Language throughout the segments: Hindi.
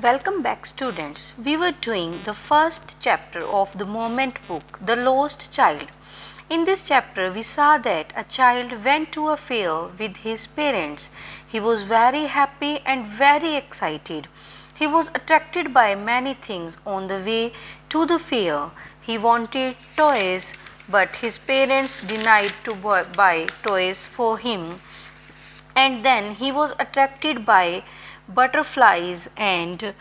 Welcome back, students. We were doing the first chapter of the Moment book, The Lost Child. In this chapter, we saw that a child went to a fair with his parents. He was very happy and very excited. He was attracted by many things on the way to the fair. He wanted toys, but his parents denied to buy toys for him. And then he was attracted by butterflies and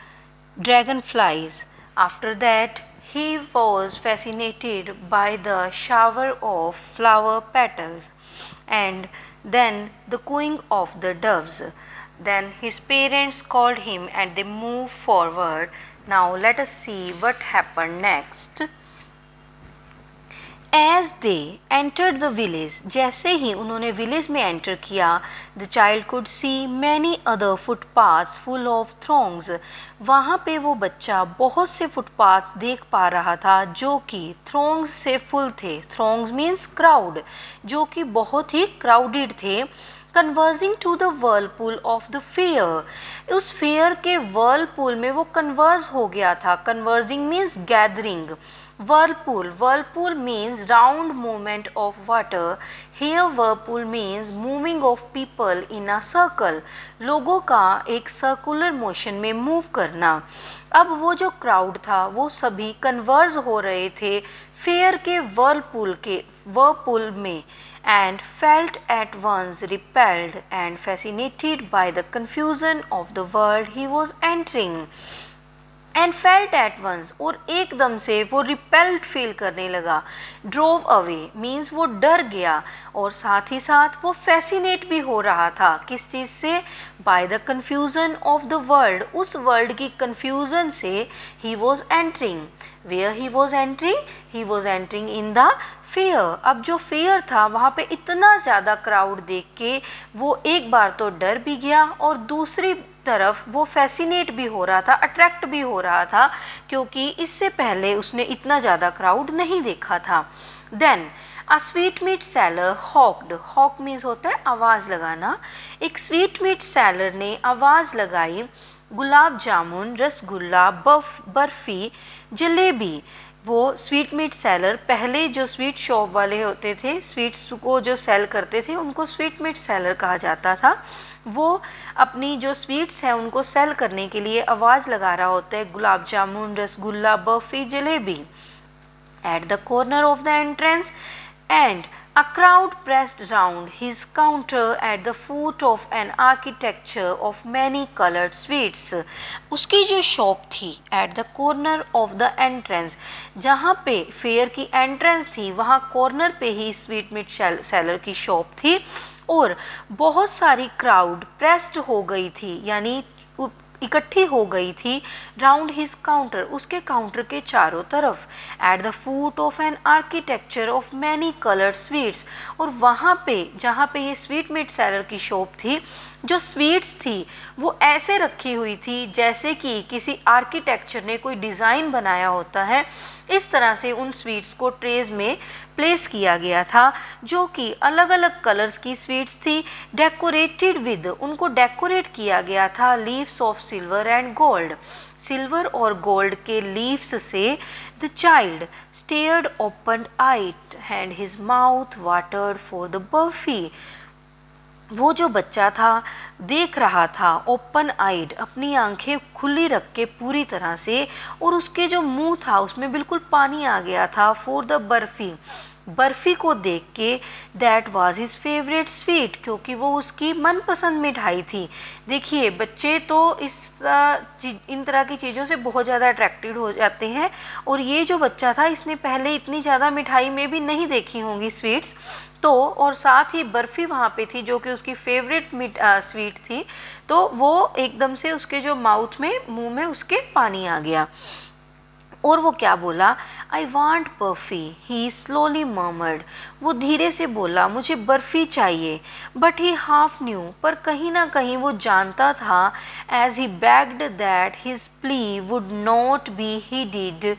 dragonflies. After that, he was fascinated by the shower of flower petals and then the cooing of the doves. Then his parents called him and they moved forward. Now let us see what happened next. As they entered the village, जैसे ही उन्होंने विलेज में एंटर किया, the child could see many other footpaths full of throngs. वहाँ पे वो बच्चा बहुत से फुटपाथ देख पा रहा था जो कि throngs से फुल थे. Throngs means crowd, जो कि बहुत ही crowded थे. Converging to the whirlpool of the fair, उस फेयर के वर्लपूल में वो कन्वर्ज हो गया था. Converging means gathering. whirlpool, whirlpool means round movement of water. Here whirlpool means moving of people in a circle, लोगों का एक सर्कुलर मोशन में मूव करना. अब वो जो क्राउड था वो सभी कन्वर्ज हो रहे थे फेयर के whirlpool में and felt at once repelled and fascinated by the confusion of the world he was entering. And felt at once, और एकदम से वो रिपेल्ड फील करने लगा. ड्रोव अवे मीन्स वो डर गया, और साथ ही साथ वो फैसिनेट भी हो रहा था. किस चीज़ से? By the confusion of the world, उस वर्ल्ड की कन्फ्यूज़न से he was entering. Where he was entering? He was entering in the fair. अब जो फेयर था वहाँ पे इतना ज़्यादा क्राउड देख के वो एक बार तो डर भी गया और दूसरी तरफ वो फैसिनेट भी हो रहा था, अट्रैक्ट भी हो रहा था, क्योंकि इससे पहले उसने इतना ज़्यादा क्राउड नहीं देखा था. Then a sweet meat seller hawked, hawk means होता है आवाज़ लगाना. एक स्वीट मीट सेलर ने आवाज़ लगाई. गुलाब जामुन, रसगुल्ला, बर्फ़ी, जलेबी. वो स्वीट मीट सेलर, पहले जो स्वीट शॉप वाले होते थे, स्वीट्स को जो सेल करते थे उनको स्वीट मीट सेलर कहा जाता था. वो अपनी जो स्वीट्स हैं उनको सेल करने के लिए आवाज़ लगा रहा होता है. Gulab jamun, rasgulla, barfi, jalebi. At the corner of the entrance and a crowd pressed round his counter at the foot of an architecture of many colored sweets. उसकी जो शॉप थी at the corner of the entrance, जहाँ पे फेयर की एंट्रेंस थी वहाँ कॉर्नर पे ही स्वीट मीट सेलर की शॉप थी, और बहुत सारी क्राउड प्रेस्ड हो गई थी, यानी इकट्ठी हो गई थी. राउंड हिज काउंटर, उसके काउंटर के चारों तरफ. At the foot of an architecture of many coloured sweets, और वहाँ पे जहाँ पे ये स्वीट मीट सेलर की शॉप थी, जो स्वीट्स थी वो ऐसे रखी हुई थी जैसे कि किसी आर्किटेक्चर ने कोई डिज़ाइन बनाया होता है. इस तरह से उन स्वीट्स को ट्रेज में प्लेस किया गया था, जो कि अलग अलग कलर्स की स्वीट्स थी. डेकोरेटेड विद, उनको डेकोरेट किया गया था leaves of silver and gold, silver और गोल्ड के लीव्स से. The child stared open eyed and his mouth watered for the barfi. वो जो बच्चा था देख रहा था ओपन आइड, अपनी आंखें खुली रख के पूरी तरह से, और उसके जो मुंह था उसमें बिल्कुल पानी आ गया था. फॉर द बर्फ़ी, बर्फ़ी को देख के. That was his favourite sweet, क्योंकि वो उसकी मनपसंद मिठाई थी. देखिए बच्चे तो इन तरह की चीज़ों से बहुत ज़्यादा अट्रैक्टेड हो जाते हैं, और ये जो बच्चा था इसने पहले इतनी ज़्यादा मिठाई में भी नहीं देखी होंगी स्वीट्स, तो और साथ ही बर्फ़ी वहाँ पे थी जो कि उसकी फेवरेट स्वीट थी. तो वो एकदम से उसके जो माउथ में, मुंह में उसके पानी आ गया. और वो क्या बोला? I want barfi, he slowly murmured. वो धीरे से बोला मुझे बर्फ़ी चाहिए. बट ही हाफ न्यू, पर कहीं ना कहीं वो जानता था, as he begged that his plea would not be heeded,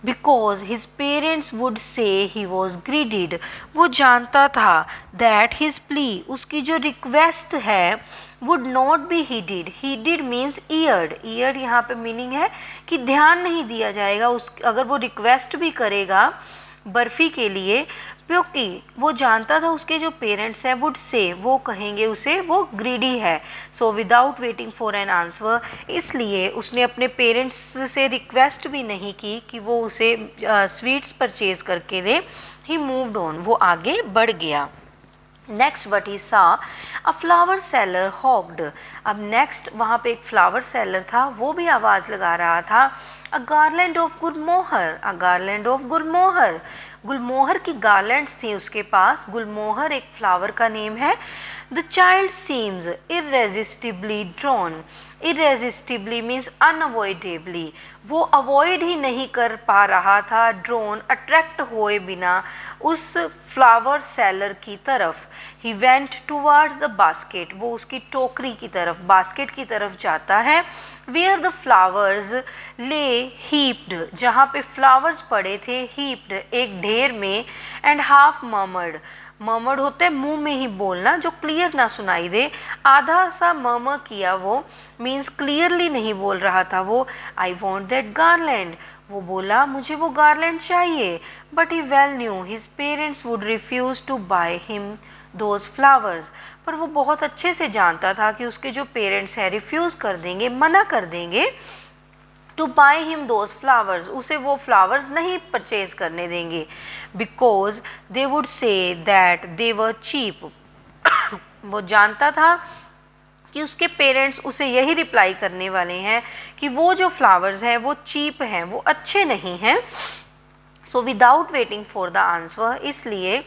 because his parents would say he was ग्रीडिड। वो जानता था दैट हिज प्ली, उसकी जो रिक्वेस्ट है, would not be heeded. Heeded means heard. Heard यहाँ पे मीनिंग है कि ध्यान नहीं दिया जाएगा उस, अगर वो रिक्वेस्ट भी करेगा बर्फ़ी के लिए, क्योंकि वो जानता था उसके जो पेरेंट्स हैं वुड से, वो कहेंगे उसे वो ग्रीडी है। सो without waiting for an answer, इसलिए उसने अपने पेरेंट्स से रिक्वेस्ट भी नहीं की कि वो उसे स्वीट्स परचेज करके दे। ही मूव्ड ऑन, वो आगे बढ़ गया। नेक्स्ट वट ही सा अ फ्लावर सेलर हॉक्ड। अब नेक्स्ट वहाँ पे एक फ्लावर सेलर था, वो भी आवाज़ लगा रहा था a garland of gulmohar, a garland of gulmohar. Gulmohar की गार्लैंड्स थी उसके पास। गुलमोहर एक फ्लावर का नेम है। The child seems irresistibly drawn. Irresistibly means unavoidably, वो अवॉइड ही नहीं कर पा रहा था, ड्रोन अट्रैक्ट हुए बिना उस फ्लावर सेलर की तरफ। He went towards the basket, वो उसकी टोकरी की तरफ, बास्केट की तरफ जाता है। वेयर द फ्लावर्स ले हीप्ड, जहाँ पे फ्लावर्स पड़े थे, हीप्ड एक ढेर में, एंड हाफ मर्मर्ड। मर्मर्ड होते हैं मुंह में ही बोलना, जो क्लियर ना सुनाई दे। आधा सा मर्मर किया, वो मीन्स क्लियरली नहीं बोल रहा था वो। आई वॉन्ट दैट गार्लैंड, वो बोला मुझे वो गार्लैंड चाहिए। But he well knew his parents would refuse to buy him those flowers. पर वो बहुत अच्छे से जानता था कि उसके जो पेरेंट्स हैं रिफ्यूज़ कर देंगे, मना कर देंगे to buy him those flowers, उसे वो फ्लावर्स नहीं परचेज करने देंगे। Because they would say that they were cheap. वो जानता था कि उसके पेरेंट्स उसे यही रिप्लाई करने वाले हैं कि वो जो फ्लावर्स हैं वो चीप हैं, वो अच्छे नहीं हैं। So without waiting for the answer, इसलिए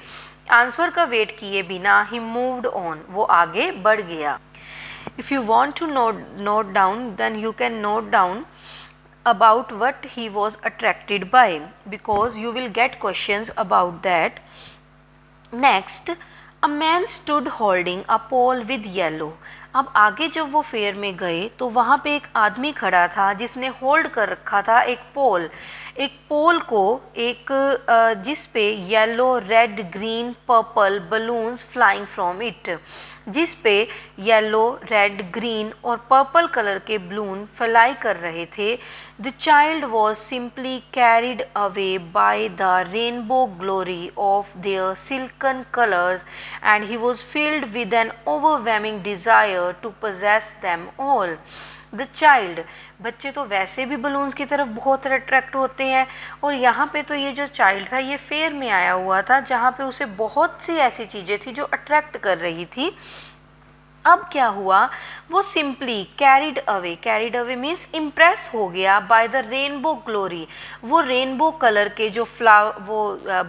आंसर का वेट किए बिना ही मूव्ड ऑन, वो आगे बढ़ गया। If you want to note down, then you can note down about what he was attracted by, because you will get questions about that. Next, a man stood holding a pole with yellow. अब आगे जब वो फेयर में गए तो वहाँ पे एक आदमी खड़ा था जिसने होल्ड कर रखा था एक पोल। एक पोल को एक जिस पे yellow, red, green, purple balloons flying from it, जिस पे येलो, रेड, ग्रीन और पर्पल कलर के बलून फ्लाई कर रहे थे। The child was simply carried away by the rainbow glory of their silken colours and he was filled with an overwhelming desire to possess them all. The child, बच्चे तो वैसे भी बलून्स की तरफ बहुत अट्रैक्ट होते हैं, और यहाँ पे तो ये जो चाइल्ड था ये फेयर में आया हुआ था जहाँ पे उसे बहुत सी ऐसी चीज़ें थी जो अट्रैक्ट कर रही थी। अब क्या हुआ, वो simply carried away means impress हो गया बाय द रेनबो ग्लोरी। वो रेनबो कलर के जो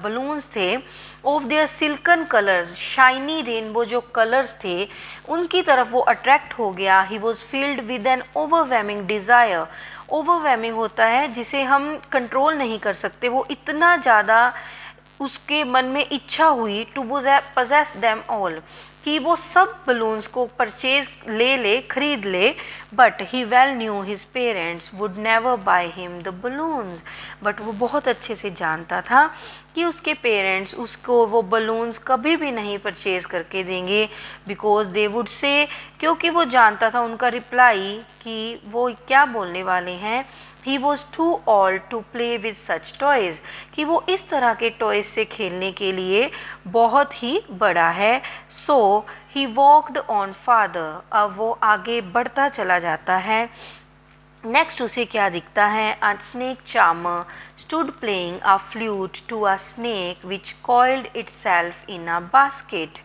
बलून्स थे, of their silken colours, shiny rainbow जो कलर्स थे उनकी तरफ वो अट्रैक्ट हो गया। ही was filled with an overwhelming desire. Overwhelming होता है जिसे हम कंट्रोल नहीं कर सकते, वो इतना ज़्यादा उसके मन में इच्छा हुई टू possess them all, कि वो सब बलून्स को परचेज खरीद ले। But he well knew his parents would never by him the balloons. But वो बहुत अच्छे से जानता था कि उसके पेरेंट्स उसको वो बलून्स कभी भी नहीं परचेज करके देंगे। बिकॉज दे वुड से, क्योंकि वो जानता था उनका रिप्लाई कि वो क्या बोलने वाले हैं। He was too old to play with such toys, कि वो इस तरह के टॉयज़ से खेलने के लिए बहुत ही बड़ा है। सो ही वॉकड ऑन फादर, अब वो आगे बढ़ता चला जाता है। नेक्स्ट उसे क्या दिखता है, a snake charmer stood playing a flute to a snake which coiled itself in a basket.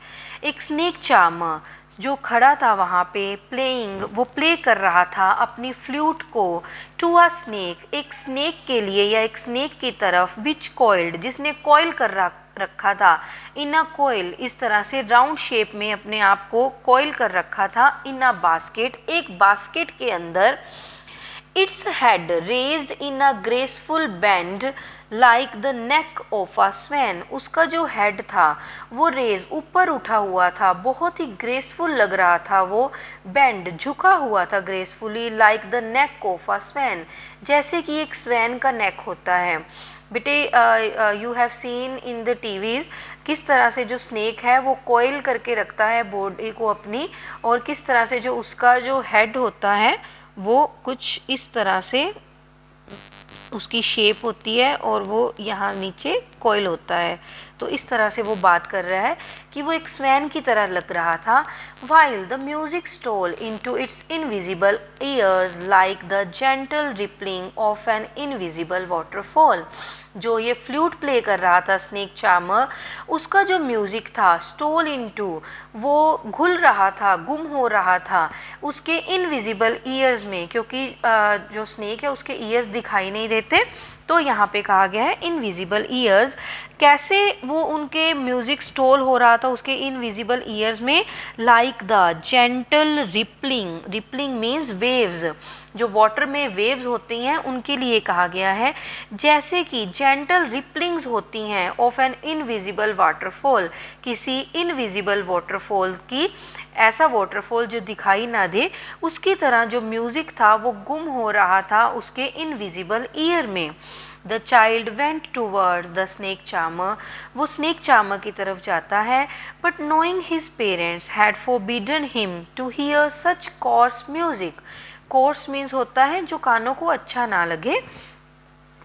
एक स्नेक चार्मर जो खड़ा था वहाँ पे, प्लेइंग, वो प्ले कर रहा था अपनी फ्लूट को, टू अ स्नेक, एक स्नेक के लिए या एक स्नेक की तरफ, विच कॉइल्ड, जिसने कॉइल कर रखा था, इन अ कॉइल, इस तरह से राउंड शेप में अपने आप को कॉइल कर रखा था, इन अ बास्केट, एक बास्केट के अंदर। its head raised in a graceful bend like the neck of a swan। उसका जो हेड था वो रेज ऊपर उठा हुआ था, बहुत ही ग्रेसफुल लग रहा था, वो बेंड झुका हुआ था gracefully, like the neck of a swan, जैसे कि एक स्वैन का नेक होता है। बेटे you have seen in the TVs किस तरह से जो स्नेक है वो कोयल करके रखता है बॉडी को अपनी, और किस तरह से जो उसका जो हेड होता है वो कुछ इस तरह से उसकी शेप होती है और वो यहाँ नीचे कोयल होता है। तो इस तरह से वो बात कर रहा है कि वो एक स्वैन की तरह लग रहा था। While the music stole into its invisible ears like the gentle rippling of an invisible waterfall. जो ये फ्लूट प्ले कर रहा था स्नेक चार्मर, उसका जो म्यूज़िक था स्टोल इनटू, वो घुल रहा था, गुम हो रहा था उसके इनविजिबल ईयर्स में, क्योंकि जो स्नेक है उसके ईयर्स दिखाई नहीं देते, तो यहाँ पे कहा गया है इनविजिबल ईयर्स। कैसे वो उनके म्यूज़िक स्टोल हो रहा था उसके इनविजिबल ईयर्स में, like the gentle rippling, rippling means waves, जो वाटर में वेव्स होती हैं उनके लिए कहा गया है, जैसे कि जेंटल रिपलिंग्स होती हैं ऑफ एन इनविजिबल वाटरफॉल, किसी इनविजिबल वाटरफॉल की, ऐसा वाटरफॉल जो दिखाई ना दे, उसकी तरह जो म्यूज़िक था वो गुम हो रहा था उसके इनविजिबल ईयर में। The child went towards the snake charmer, वो स्नेक चार्मर की तरफ जाता है, but knowing his parents had forbidden him to hear such coarse music. Coarse means होता है जो कानों को अच्छा ना लगे,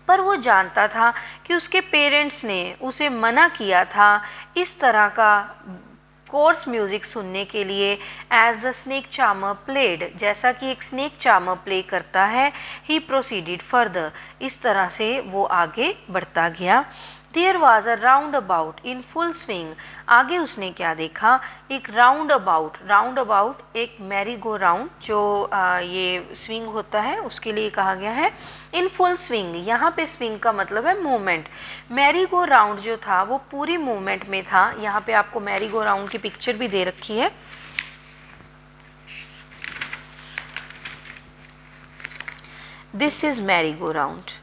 पर वो जानता था कि उसके पेरेंट्स ने उसे मना किया था इस तरह का कोर्स म्यूज़िक सुनने के लिए। As the snake charmer played, जैसा कि एक स्नेक चार्मर प्ले करता है, ही प्रोसीडेड फर्दर, इस तरह से वो आगे बढ़ता गया। There was a roundabout in full swing, आगे उसने क्या देखा, एक राउंड अबाउट, राउंड अबाउट एक मैरी गो राउंड जो ये स्विंग होता है उसके लिए कहा गया है। इन फुल स्विंग, यहाँ पे स्विंग का मतलब है मूवमेंट, मैरी गो राउंड जो था वो पूरी मूवमेंट में था। यहाँ पे आपको मैरी गो राउंड की पिक्चर भी दे रखी है। This is Mary go round.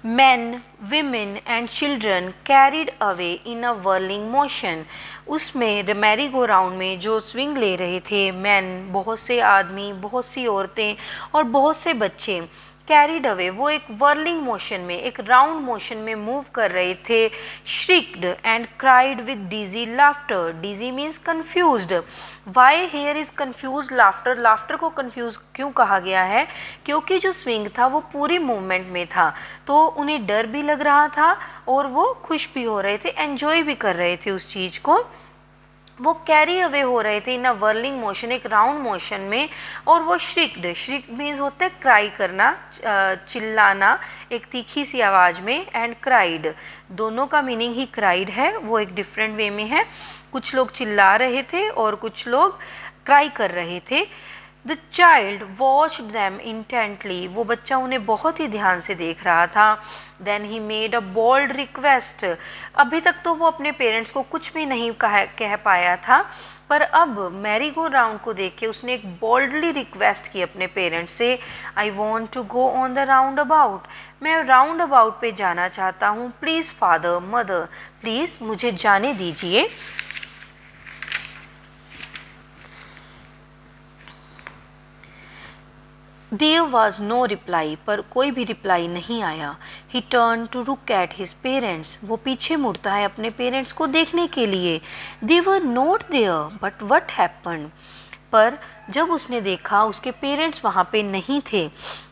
Men, women and children carried away in a whirling motion। उसमें मैरी गो राउंड में जो स्विंग ले रहे थे मैन, बहुत से आदमी, बहुत सी औरतें और बहुत से बच्चे, कैरिड अवे वो एक वर्लिंग मोशन में, एक राउंड मोशन में मूव कर रहे थे। Shrieked and cried with dizzy laughter, dizzy means confused, why here is confuse laughter, laughter को कन्फ्यूज क्यों कहा गया है, क्योंकि जो स्विंग था वो पूरी मूवमेंट में था, तो उन्हें डर भी लग रहा था और वो खुश भी हो रहे थे, एंजॉय भी कर रहे थे उस चीज़ को। वो कैरी अवे हो रहे थे इन अ वर्लिंग मोशन, एक राउंड मोशन में, और वो श्रिक्ड, श्रिक मीन्स होते हैं क्राई करना, चिल्लाना एक तीखी सी आवाज़ में, एंड क्राइड, दोनों का मीनिंग ही क्राइड है, वो एक डिफरेंट वे में है। कुछ लोग चिल्ला रहे थे और कुछ लोग क्राई कर रहे थे। The child watched them intently, वो बच्चा उन्हें बहुत ही ध्यान से देख रहा था। Then he made a bold request, अभी तक तो वो अपने पेरेंट्स को कुछ भी नहीं कह पाया था, पर अब मैरी गो राउंड को देख के उसने एक बोल्डली रिक्वेस्ट की अपने पेरेंट्स से, I want to go on the roundabout, मैं राउंड अबाउट पे जाना चाहता हूँ, प्लीज़ फादर मदर, प्लीज़ मुझे जाने दीजिए। देयर वॉज नो रिप्लाई, पर कोई भी रिप्लाई नहीं आया। He turn to look at his parents, वो पीछे मुड़ता है अपने पेरेंट्स को देखने के लिए। They were not there but what happen, पर जब उसने देखा उसके पेरेंट्स वहाँ पे नहीं थे,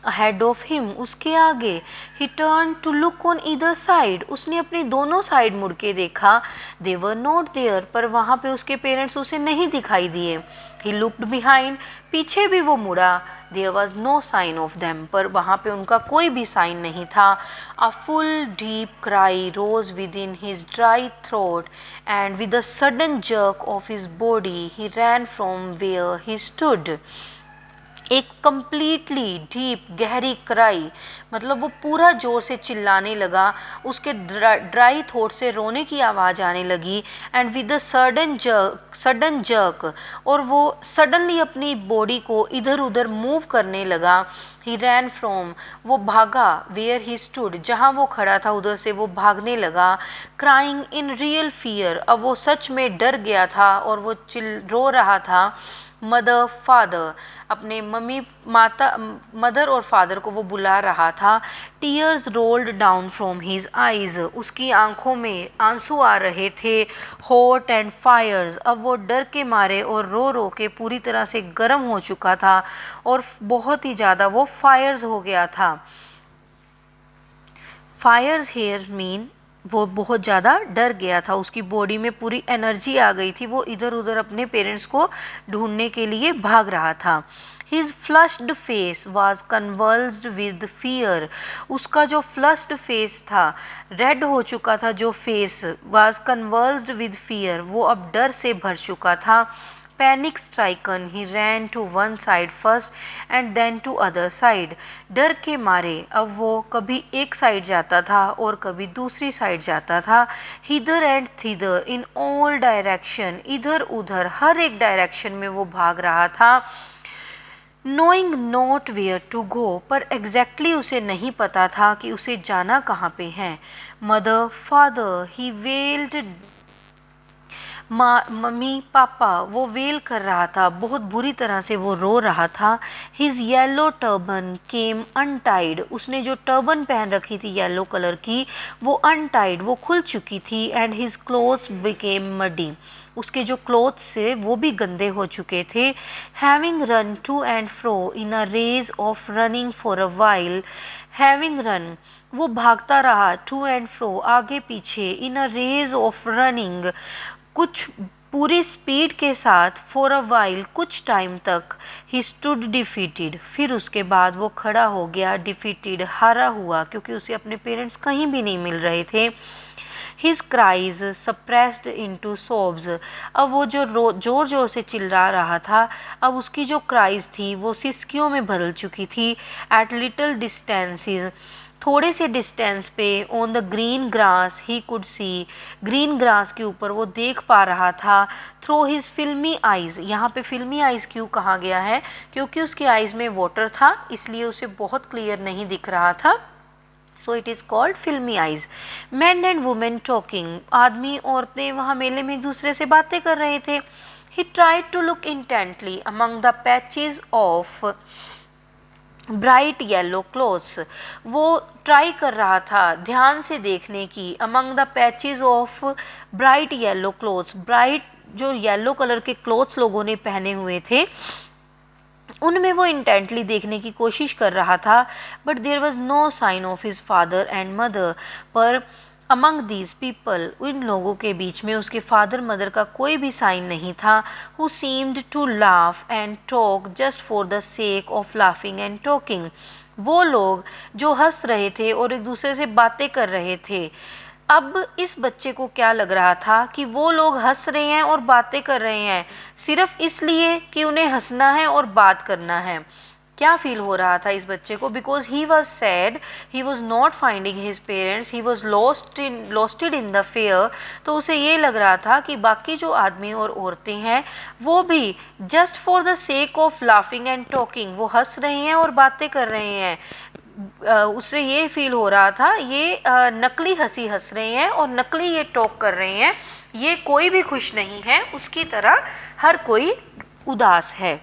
अहेड ऑफ हिम, उसके आगे, he turn to look on either side, उसने अपनी दोनों साइड मुड़ के देखा, दे वर नॉट देयर, पर वहाँ पे उसके पेरेंट्स उसे नहीं दिखाई दिए। ही लुक्ड बिहाइंड, पीछे भी वो मुड़ा, there was no sign of them, पर वहाँ पे उनका कोई भी साइन नहीं था। A full deep cry rose within his dry throat and with a sudden jerk of his body he ran from where he stood. एक कंप्लीटली डीप गहरी क्राई, मतलब वो पूरा ज़ोर से चिल्लाने लगा, उसके ड्राई थ्रोट से रोने की आवाज़ आने लगी। And with the sudden jerk, और वो सडनली अपनी बॉडी को इधर उधर मूव करने लगा। ही रैन फ्रॉम, वो भागा, वेयर ही स्टूड, जहाँ वो खड़ा था उधर से वो भागने लगा। क्राइंग इन रियल फियर, अब वो सच में डर गया था और वो रो रहा था। मदर फादर, अपने मदर और फादर को वो बुला रहा था। Tears rolled down from his eyes, उसकी आंखों में आंसू आ रहे थे। हॉट एंड फायर्स, अब वो डर के मारे और रो रो के पूरी तरह से गर्म हो चुका था और बहुत ही ज़्यादा वो फायर्स हो गया था। फायर्स हेयर मीन वो बहुत ज़्यादा डर गया था, उसकी बॉडी में पूरी एनर्जी आ गई थी, वो इधर उधर अपने पेरेंट्स को ढूंढने के लिए भाग रहा था। His flushed face was convulsed with fear, उसका जो flushed face था, रेड हो चुका था जो face, was convulsed with fear, वो अब डर से भर चुका था। Panic stricken, he ran to one side first and then to other side, डर के मारे अब वो कभी एक साइड जाता था और कभी दूसरी साइड जाता था। Hither and thither in all direction, इधर उधर हर एक डायरेक्शन में वो भाग रहा था। Knowing not where to go, पर एग्जैक्टली उसे नहीं पता था कि उसे जाना कहाँ पे है। Mother, father, he wailed, mummy papa, वो वेल कर रहा था, बहुत बुरी तरह से वो रो रहा था। हिज येलो टर्बन केम अनटाइड, उसने जो टर्बन पहन रखी थी येलो कलर की, वो अनटाइड, वो खुल चुकी थी। And his clothes became muddy, उसके जो क्लोथ्स से वो भी गंदे हो चुके थे। Having run to and fro in a rage of running for a while, having run, वो भागता रहा टू एंड फ्रो, आगे पीछे, in a rage of running, कुछ पूरी स्पीड के साथ, फॉर अ वाइल, कुछ टाइम तक। ही स्टूड डिफीटेड, फिर उसके बाद वो खड़ा हो गया, डिफीटेड, हारा हुआ, क्योंकि उसे अपने पेरेंट्स कहीं भी नहीं मिल रहे थे। हिज क्राइज सप्रेस्ड इनटू सोब्स, अब वो जो जोर जोर से चिल्ला रहा था, अब उसकी जो क्राइज थी वो सिसकियों में बदल चुकी थी। एट लिटिल डिस्टेंसेस, थोड़े से डिस्टेंस पे, on the green grass he could see, green grass के ऊपर वो देख पा रहा था। थ्रू हिज फिल्मी आइज़, यहाँ पे फिल्मी आइज़ क्यों कहा गया है, क्योंकि उसकी आइज़ में वाटर था, इसलिए उसे बहुत क्लियर नहीं दिख रहा था। सो इट इज़ कॉल्ड फिल्मी eyes. Man and women talking, आदमी औरतें वहाँ मेले में एक दूसरे से बातें कर रहे थे। He tried to look intently among the patches of bright yellow clothes, वो ट्राई कर रहा था ध्यान से देखने की, among the patches of bright yellow clothes, bright जो येलो कलर के क्लोथ्स लोगों ने पहने हुए थे उनमें वो इंटेंटली देखने की कोशिश कर रहा था। But there was no sign of his father and mother, पर अमंग दीज पीपल, उन लोगों के बीच में उसके फादर मदर का कोई भी साइन नहीं था। Who seemed to laugh and talk just for the sake of laughing and talking, वो लोग जो हंस रहे थे और एक दूसरे से बातें कर रहे थे। अब इस बच्चे को क्या लग रहा था कि वो लोग हंस रहे हैं और बातें कर रहे हैं सिर्फ इसलिए कि उन्हें हंसना है और बात करना है। क्या फील हो रहा था इस बच्चे को, because he was sad, he was not finding his parents, he was losted in the fair. तो उसे ये लग रहा था कि बाकी जो आदमी और औरतें हैं वो भी just for the sake of laughing and talking, वो हंस रहे हैं और बातें कर रहे हैं। उससे ये फील हो रहा था ये नकली हंसी हंस रहे हैं और नकली ये टॉक कर रहे हैं, ये कोई भी खुश नहीं है, उसकी तरह हर कोई उदास है।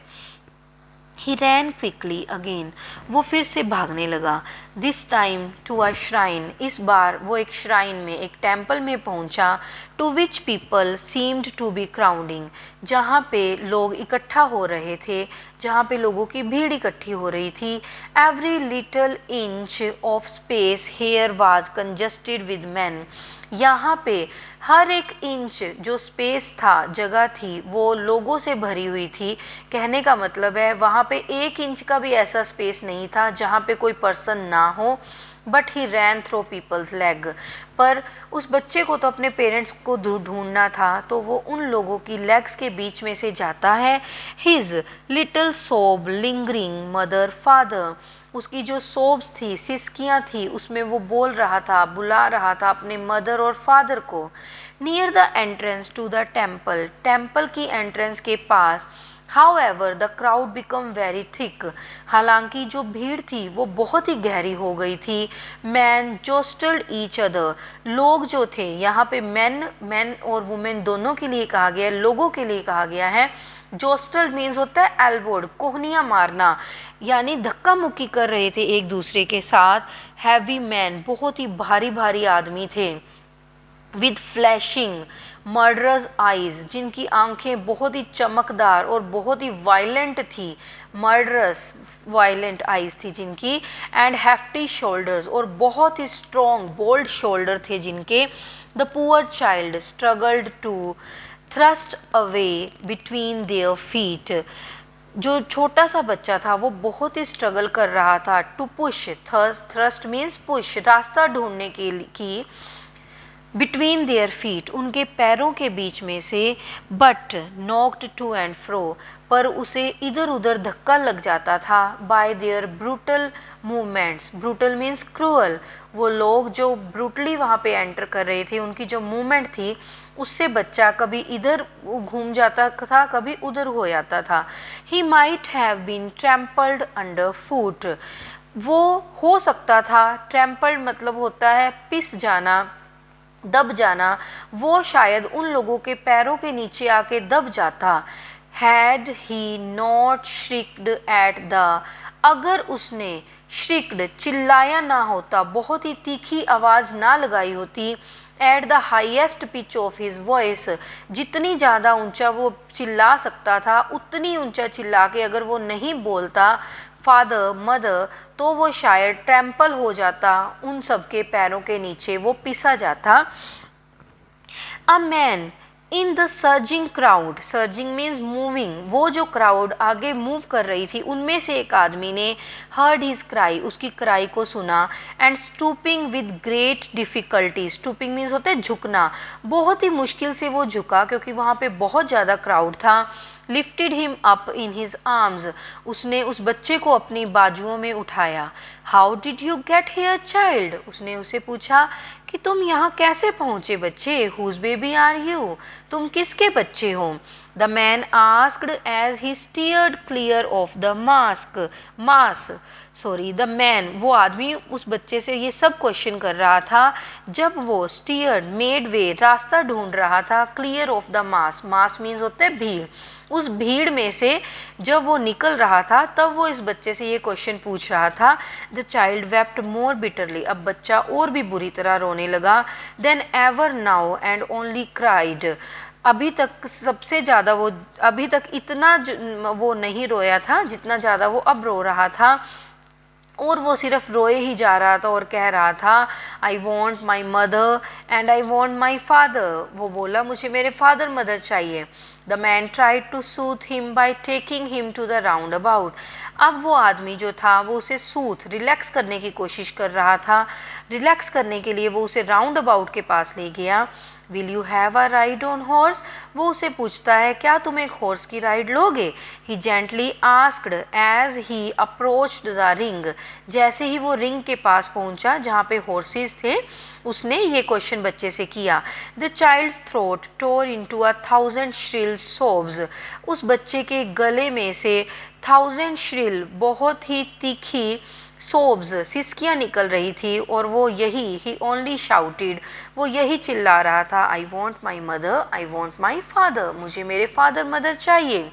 He ran quickly again, वो फिर से भागने लगा। This time to a shrine, इस बार वो एक श्राइन में, एक टेम्पल में पहुंचा। To which people seemed to be crowding, जहाँ पे लोग इकट्ठा हो रहे थे, जहाँ पे लोगों की भीड़ इकट्ठी हो रही थी। Every little inch of space here was congested with men, यहाँ पे हर एक इंच जो स्पेस था, जगह थी, वो लोगों से भरी हुई थी। कहने का मतलब है वहाँ पे एक इंच का भी ऐसा स्पेस नहीं था जहाँ पे कोई पर्सन ना ना हो, but he ran through people's leg. पर उस बच्चे को तो अपने पेरेंट्स को ढूंढना था, तो वो उन लोगों की लेग्स के बीच में से जाता है। हिज लिटिल सोब लिंगरिंग मदर फादर, उसकी जो सोब्स थी, सिसकियाँ थी, उसमें वो बोल रहा था, बुला रहा था अपने मदर और फादर को। Near the entrance to the temple, temple की एंट्रेंस के पास, However, the crowd become very thick, हालांकि जो भीड़ थी वो बहुत ही गहरी हो गई थी। Men jostled each other, लोग जो थे, यहाँ पे men और women दोनों के लिए कहा गया है, लोगों के लिए कहा गया है। jostled मीन्स होता है elbowed, कोहनियाँ मारना, यानी धक्का मुक्की कर रहे थे एक दूसरे के साथ। Heavy men, बहुत ही भारी भारी आदमी थे। With flashing मर्डरस आइज, जिनकी आंखें बहुत ही चमकदार और बहुत ही वायलेंट थी, मर्डरस वायलेंट आइज थी जिनकी। एंड हैफ्टी शोल्डर्स, और बहुत ही स्ट्रॉन्ग बोल्ड शोल्डर थे जिनके। The poor child struggled to thrust away between their feet, जो छोटा सा बच्चा था वो बहुत ही स्ट्रगल कर रहा था। To push, thrust means push, रास्ता ढूंढने की बिटवीन देयर फीट, उनके पैरों के बीच में से। But knocked to and fro, पर उसे इधर उधर धक्का लग जाता था। By their brutal movements, brutal means cruel, वो लोग जो ब्रूटली वहाँ पे एंटर कर रहे थे, उनकी जो मूवमेंट थी उससे बच्चा कभी इधर घूम जाता था, कभी उधर हो जाता था। He might have been trampled under foot, वो हो सकता था, ट्रैम्पल्ड मतलब होता है पिस जाना, दब जाना, वो शायद उन लोगों के पैरों के नीचे आके दब जाता। Had he not shrieked at the, अगर उसने श्रिक्ड चिल्लाया ना होता, बहुत ही तीखी आवाज़ ना लगाई होती। At the highest pitch of his voice, जितनी ज़्यादा ऊंचा वो चिल्ला सकता था उतनी ऊंचा चिल्ला के अगर वो नहीं बोलता फादर मदर, तो वो शायद ट्रैम्पल हो जाता, उन सब के पैरों के नीचे वो पिसा जाता। A man in the surging crowd, surging means moving, वो जो क्राउड आगे मूव कर रही थी उनमें से एक आदमी ने हर्ड हिज क्राई, उसकी क्राई को सुना। And stooping with great difficulty, stooping means होता है झुकना, बहुत ही मुश्किल से वो झुका क्योंकि वहाँ पे बहुत ज़्यादा क्राउड था। Lifted him up in his arms, उसने उस बच्चे को अपनी बाजुओं में उठाया। How did you get here child, उसने उसे पूछा कि तुम यहाँ कैसे पहुँचे बच्चे। हुज बेबी आर यू, तुम किसके बच्चे हो। The man asked as he steered clear of the mass, the man, वो आदमी उस बच्चे से ये सब क्वेश्चन कर रहा था जब वो स्टीयर्ड मेड वे, रास्ता ढूंढ रहा था, clear of the mass, mass means होते हैं भीड़, उस भीड़ में से जब वो निकल रहा था तब वो इस बच्चे से ये क्वेश्चन पूछ रहा था। The child wept more bitterly, अब बच्चा और भी बुरी तरह रोने लगा। Then ever now and only cried, अभी तक सबसे ज़्यादा वो, अभी तक इतना वो नहीं रोया था जितना ज़्यादा वो अब रो रहा था, और वो सिर्फ रोए ही जा रहा था और कह रहा था I want my mother and I want my father, वो बोला मुझे मेरे फादर मदर चाहिए। The man tried to soothe him by taking him to the roundabout, अब वो आदमी जो था वो उसे सूथ, रिलैक्स करने की कोशिश कर रहा था, रिलैक्स करने के लिए वो उसे राउंड अबाउट के पास ले गया। Will you have a ride on horse, वो उसे पूछता है क्या तुम एक हॉर्स की राइड लोगे। He gently asked as he approached the ring, जैसे ही वो रिंग के पास पहुंचा जहाँ पे हॉर्सेस थे, उसने ये क्वेश्चन बच्चे से किया। The child's throat tore into 1,000 shrill sobs, उस बच्चे के गले में से 1,000 श्रिल, बहुत ही तीखी, सोब्स, सिसकियाँ निकल रही थी, और वो यही, ही ओनली शाउटेड, वो यही चिल्ला रहा था I want my mother, I want my father, मुझे मेरे फादर मदर चाहिए।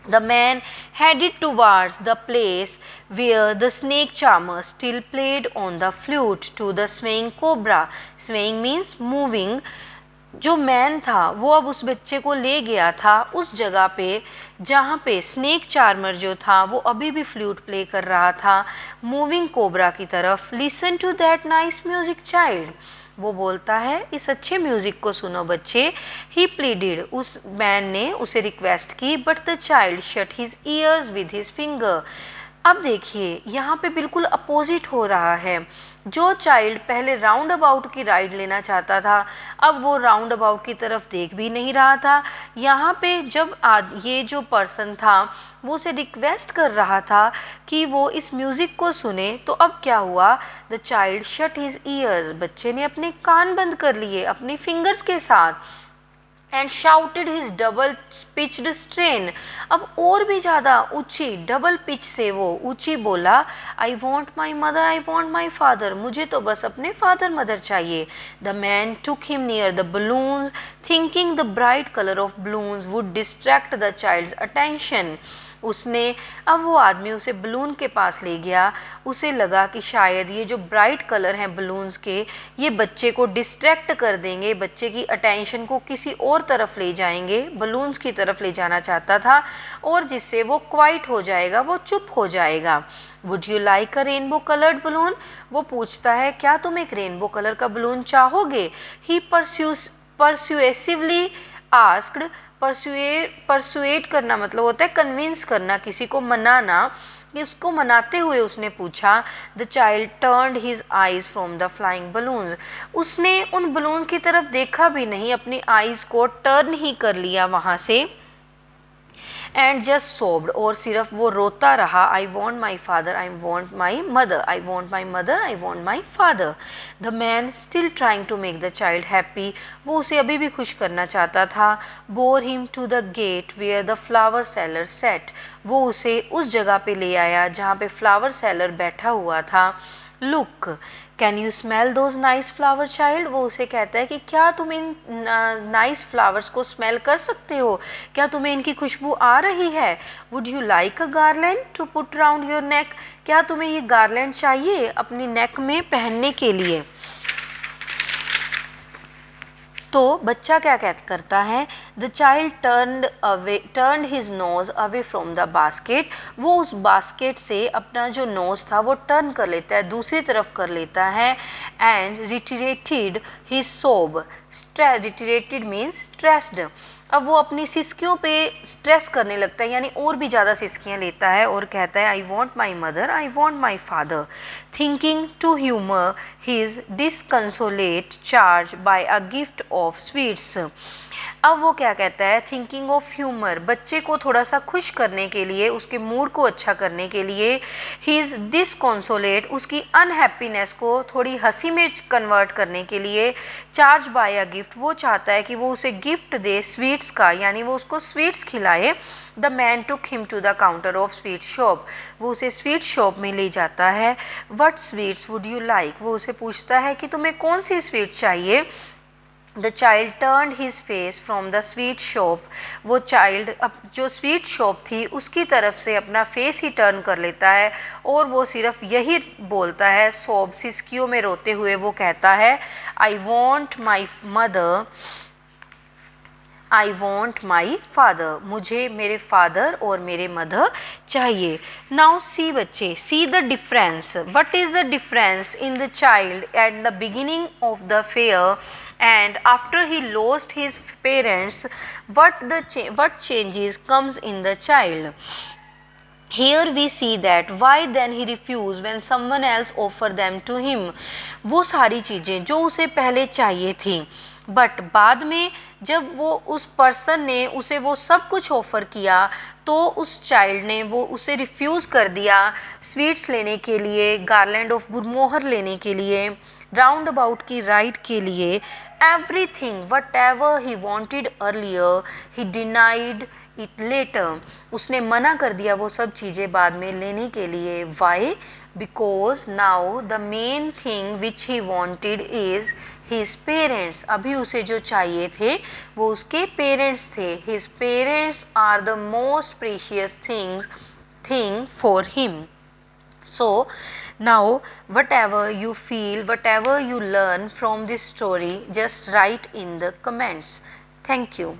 The man headed towards the place where the snake charmer still played on the flute to the swaying cobra. Swaying means moving. जो मैन था वो अब उस बच्चे को ले गया था उस जगह पे जहाँ पे स्नेक चार्मर जो था वो अभी भी फ्लूट प्ले कर रहा था, मूविंग कोबरा की तरफ। Listen to that nice music child, वो बोलता है इस अच्छे म्यूज़िक को सुनो बच्चे। ही प्लीडेड, उस मैन ने उसे रिक्वेस्ट की, but the child shut his years with his finger, अब देखिए यहाँ पे बिल्कुल अपोजिट हो रहा है। जो चाइल्ड पहले राउंड अबाउट की राइड लेना चाहता था, अब वो राउंड अबाउट की तरफ देख भी नहीं रहा था। यहाँ पे जब ये जो पर्सन था वो उसे रिक्वेस्ट कर रहा था कि वो इस म्यूज़िक को सुने, तो अब क्या हुआ, the child shut his years, बच्चे ने अपने कान बंद कर लिए अपनी फिंगर्स के साथ, and shouted his double pitched strain, अब और भी ज़्यादा ऊंची डबल पिच से वो ऊंची बोला, I want my mother, I want my father, मुझे तो बस अपने फादर मदर चाहिए। The man took him near the balloons thinking the bright colour of balloons would distract the child's attention, अब वो आदमी उसे बलून के पास ले गया, उसे लगा कि शायद ये जो ब्राइट कलर हैं बलून्स के, ये बच्चे को डिस्ट्रैक्ट कर देंगे, बच्चे की अटेंशन को किसी और तरफ ले जाएंगे, बलून्स की तरफ ले जाना चाहता था, और जिससे वो क्वाइट हो जाएगा, वो चुप हो जाएगा। Would you like a rainbow coloured balloon, वो पूछता है क्या तुम एक रेनबो कलर का बलून चाहोगे। ही परस्यूएसिवली आस्क्ड, परसुएट करना मतलब होता है कन्विंस करना, किसी को मनाना, इसको मनाते हुए उसने पूछा। The child turned his eyes from the flying balloons, उसने उन बलून्स की तरफ देखा भी नहीं, अपनी आइज को टर्न ही कर लिया वहाँ से, एंड जस्ट सोब्ड, और सिर्फ वो रोता रहा, I want my father, I want my mother, I want my mother, I want my father. The man still trying to make the child happy, वो उसे अभी भी खुश करना चाहता था। Bore him to the gate where the flower seller set, वो उसे उस जगह पे ले आया जहाँ पे फ्लावर सेलर बैठा हुआ था। Look can you smell those nice flower child, वो उसे कहता है कि क्या तुम इन नाइस फ्लावर्स को स्मेल कर सकते हो, क्या तुम्हें इनकी खुशबू आ रही है। Would you like a garland to put round your neck, क्या तुम्हें ये गार्लैंड चाहिए अपनी नेक में पहनने के लिए। तो बच्चा क्या करता है, the child turned his nose away from the basket, वो उस बास्केट से अपना जो नोज था वो टर्न कर लेता है, दूसरी तरफ कर लेता है, एंड रिटिरेटेड हिज सोब, रिटिरेटेड मीन्स स्ट्रेस्ड, अब वो अपनी सिसकियों पे स्ट्रेस करने लगता है, यानी और भी ज़्यादा सिसकियाँ लेता है, और कहता है I want my mother, I want my father, thinking to humour his disconsolate charge by a gift of sweets. अब वो क्या कहता है, थिंकिंग ऑफ ह्यूमर, बच्चे को थोड़ा सा खुश करने के लिए, उसके मूड को अच्छा करने के लिए, हिज डिसकंसोलेट, उसकी अनहैप्पीनेस को थोड़ी हंसी में कन्वर्ट करने के लिए, चार्ज बाय अ गिफ्ट, वो चाहता है कि वो उसे गिफ्ट दे स्वीट्स का, यानी वो उसको स्वीट्स खिलाए। The man took him to the counter of sweet shop, वो उसे स्वीट शॉप में ले जाता है। What sweets would you like, वो उसे पूछता है कि तुम्हें कौन सी स्वीट चाहिए। The child turned his face from the sweet shop, वो चाइल्ड अब जो स्वीट शॉप थी उसकी तरफ से अपना फेस ही टर्न कर लेता है, और वो सिर्फ यही बोलता है, सोब, सिसकियों में रोते हुए वो कहता है, I want my mother, I want my father, मुझे मेरे फादर और मेरे मदर चाहिए। नाउ सी बच्चे, see the difference, what is the difference in the child at the beginning of the fair and after he lost his parents, what changes comes in the child. Here we see that why then he refused when someone else offered them to him, वो सारी चीज़ें जो उसे पहले चाहिए थी, बट बाद में जब वो उस पर्सन ने उसे वो सब कुछ ऑफ़र किया, तो उस चाइल्ड ने वो उसे रिफ्यूज़ कर दिया स्वीट्स लेने के लिए, गार्लैंड ऑफ गुरमोहर लेने के लिए, राउंड अबाउट की राइड के लिए, everything whatever he wanted earlier he denied it later, उसने मना कर दिया वो सब चीज़ें बाद में लेने के लिए। why? because now the main thing which he wanted is his parents, अभी उसे जो चाहिए थे वो उसके पेरेंट्स थे। his parents are the most precious thing for him. So now whatever you feel, whatever you learn from this story, just write in the comments. Thank you.